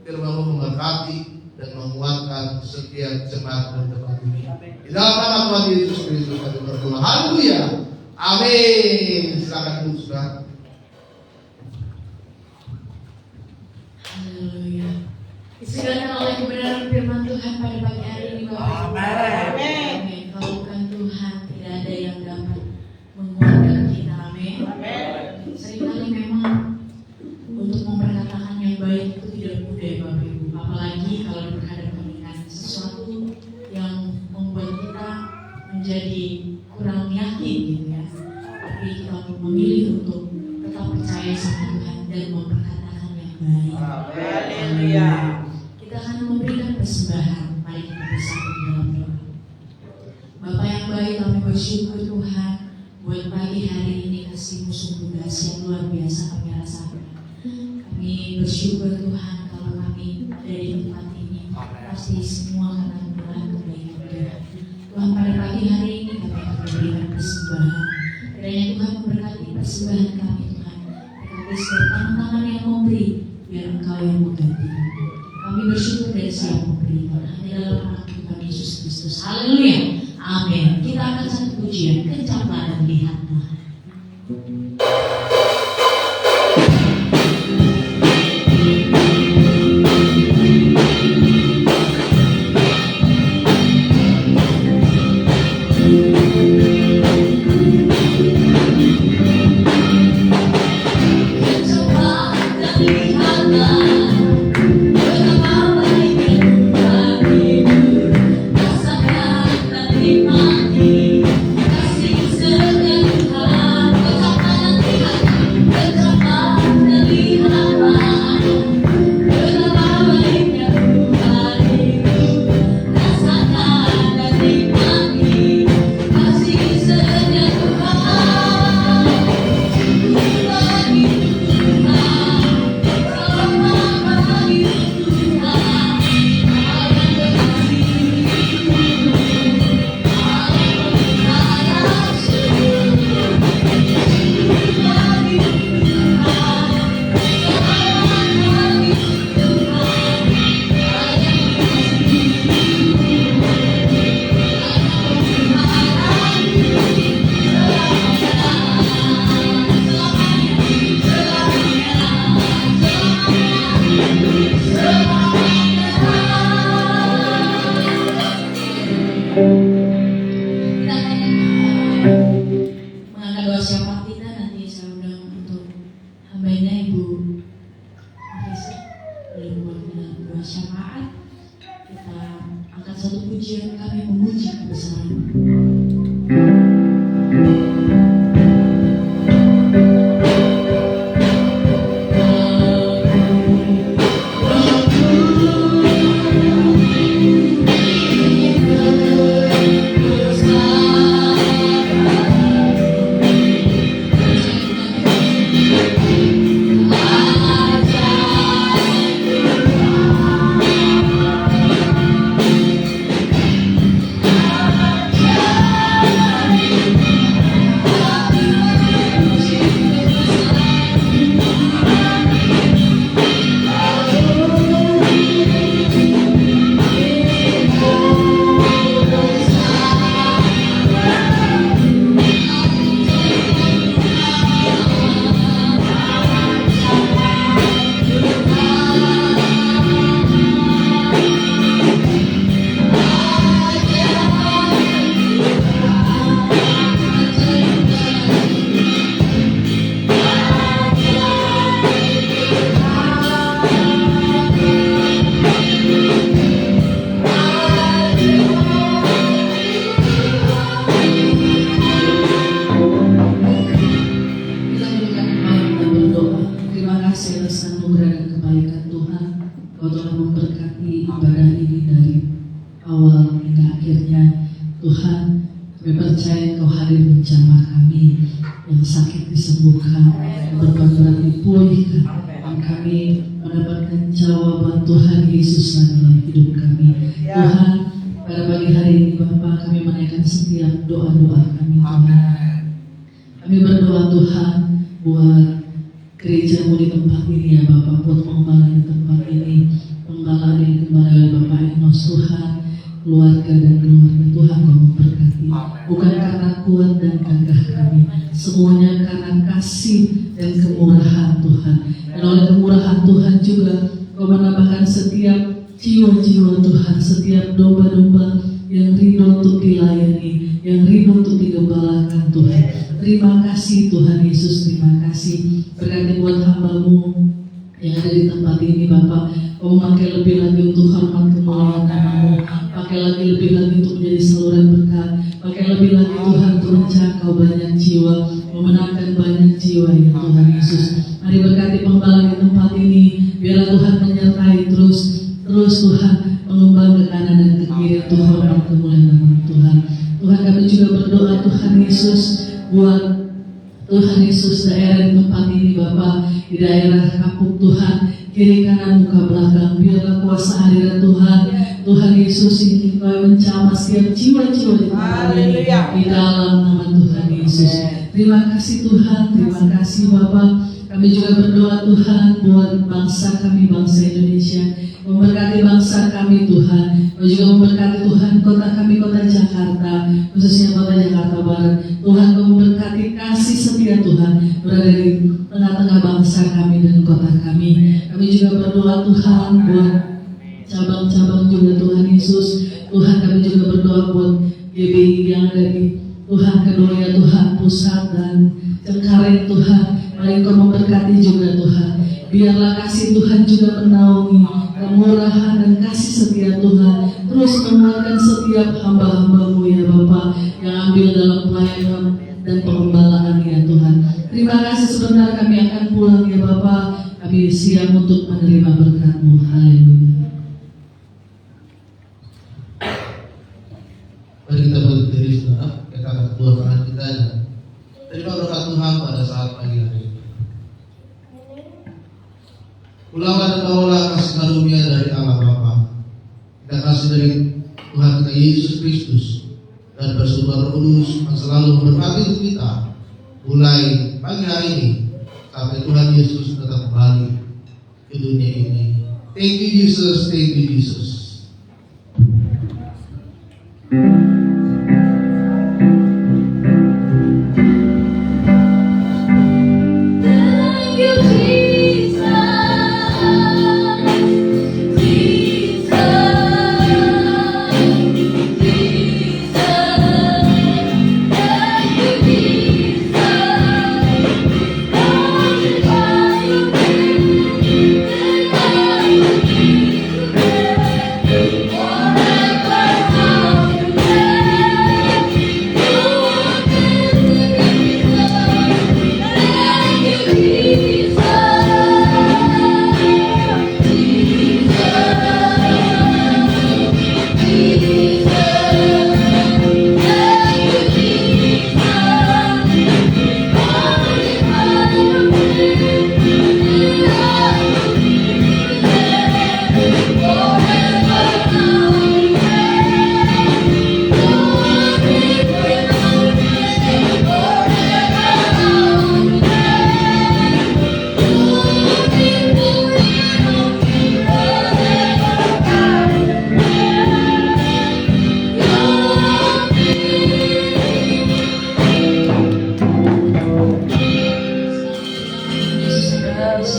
Firman-Mu memberkati dan menguatkan setiap jemaat dan tempat ini. Di dalam nama Tuhan Yesus Kristus kami berdoa. Haleluya. Amin. Silakan Bu, saudara. Haleluya. Disilakan oleh kebenaran firman Tuhan pada pagi hari ini Bapak. Amin. Kalau bukan Tuhan tidak ada yang dapat menguatkan kita. Amin. Seringkali memang untuk memperkatakan yang baik itu tidak mudah ya Bapak Ibu. Apalagi kalau berhadapan dengan sesuatu yang membuat kita menjadi kurang yakin gitu ya. Tapi kita memilih untuk tetap percaya sama Tuhan dan memperkatakan yang baik. Haleluya. Kita akan memberikan persembahan. Mari kita bersama dalam doa. Bapa yang baik, kami bersyukur Tuhan buat pagi hari ini kasih-Mu sungguh dahsyat luar biasa kami rasakan. Kami bersyukur Tuhan kalau kami ada di tempat ini pasti semua karena murah kebaikan Tuhan. Tuhan, pada pagi hari ini kami akan memberikan persembahan. Kiranya Tuhan memberkati persembahan kami Tuhan. Berkati setiap tangan-tangan yang memberi, biar Engkau yang mengganti. Kami bersyukur dari siap memberikan hanya dalam nama Tuhan Yesus Kristus. Haleluya. Amin. Kita akan satu pujian, kencanglah dan lihatlah. Mengangkat doa syafaat kita, nanti saya undang untuk hambanya Ibu Marisa boleh membawakan doa syafaat. Kita angkat satu pujian, kami memuji kebesaran. Yeah. hadirnya Tuhan. Kami percaya Engkau hadir menjamah kami, yang sakit disembuhkan, yang berat dipulihkan, dan kami mendapatkan jawaban Tuhan Yesus dalam hidup kami. Tuhan, pada pagi hari ini Bapa, kami menaikkan setiap doa-doa kami Tuhan. Kami berdoa Tuhan buat gerejamu di tempat ini ya Bapak, buat pengembalaan di tempat ini, pengembalaan yang kembali oleh Bapak Enos Tuhan, keluarga dan keluarga Tuhan Kau memberkati, bukan karena kuat dan gagah kami, semuanya karena kasih dan kemurahan Tuhan. Dan oleh kemurahan Tuhan juga Kau menambahkan setiap jiwa-jiwa Tuhan, setiap domba-domba yang rindu untuk dilayani, yang rindu untuk digembalakan Tuhan. Terima kasih Tuhan Yesus, terima kasih. Berkati buat hamba-Mu yang ada di tempat ini Bapak, Kau memakai lebih lagi untuk hormat kemuliaan nama-Mu, pakai lagi lebih lagi untuk menjadi saluran berkat, pakai lebih lagi Tuhan untuk menjangkau banyak jiwa, memenangkan banyak jiwa ya Tuhan Yesus. Mari berkati pengembalaan di tempat ini, biarlah Tuhan menyertai terus Tuhan mengembang ke kanan dan ke kiri untuk hormat kemuliaan nama Tuhan. Tuhan, kami juga berdoa Tuhan Yesus buat Tuhan Yesus daerah di tempat ini Bapak, di daerah kampung Tuhan, kiri kanan muka belakang, biarlah kuasa hadirat Tuhan Yesus ini Kau menjamah setiap jiwa-jiwa di tempat ini di dalam nama Tuhan Yesus. Terima kasih Tuhan, terima kasih Bapak. Kami juga berdoa Tuhan buat bangsa kami, bangsa Indonesia. Memberkati bangsa kami Tuhan, Kau juga memberkati Tuhan kota kami, kota Jakarta, khususnya kota Jakarta Barat. Tuhan Kau memberkati kasih setia Tuhan berada di tengah-tengah bangsa kami dan kota kami. Kami juga berdoa Tuhan buat cabang-cabang juga Tuhan Yesus. Tuhan, kami juga berdoa buat GBI yang ada di Tuhan kedua ya Tuhan, pusat dan Cengkareng Tuhan. Mari Kau memberkati juga Tuhan. Biarlah kasih Tuhan juga menaungi, kemurahan dan kasih setia Tuhan terus menguatkan setiap hamba-hamba-Mu ya Bapa yang ambil dalam pelayanan dan pengembalaan ya Tuhan. Terima kasih, sebentar kami akan pulang ya Bapa. Kami siap untuk menerima berkat-Mu. Haleluya. Mari kita berdiri saudara, kita akan kedua tangan kita dan terima berkat Tuhan pada saat pagi hari ini. Ulama dan daulah kasih karunia dari Allah Bapa, kita kasih dari Tuhan kita Yesus Kristus dan bersumber Roh Kudus yang selalu memberkati hidup kita mulai pagi hari ini sampai Tuhan Yesus datang kembali ke dunia ini. Thank you Jesus, thank you Jesus.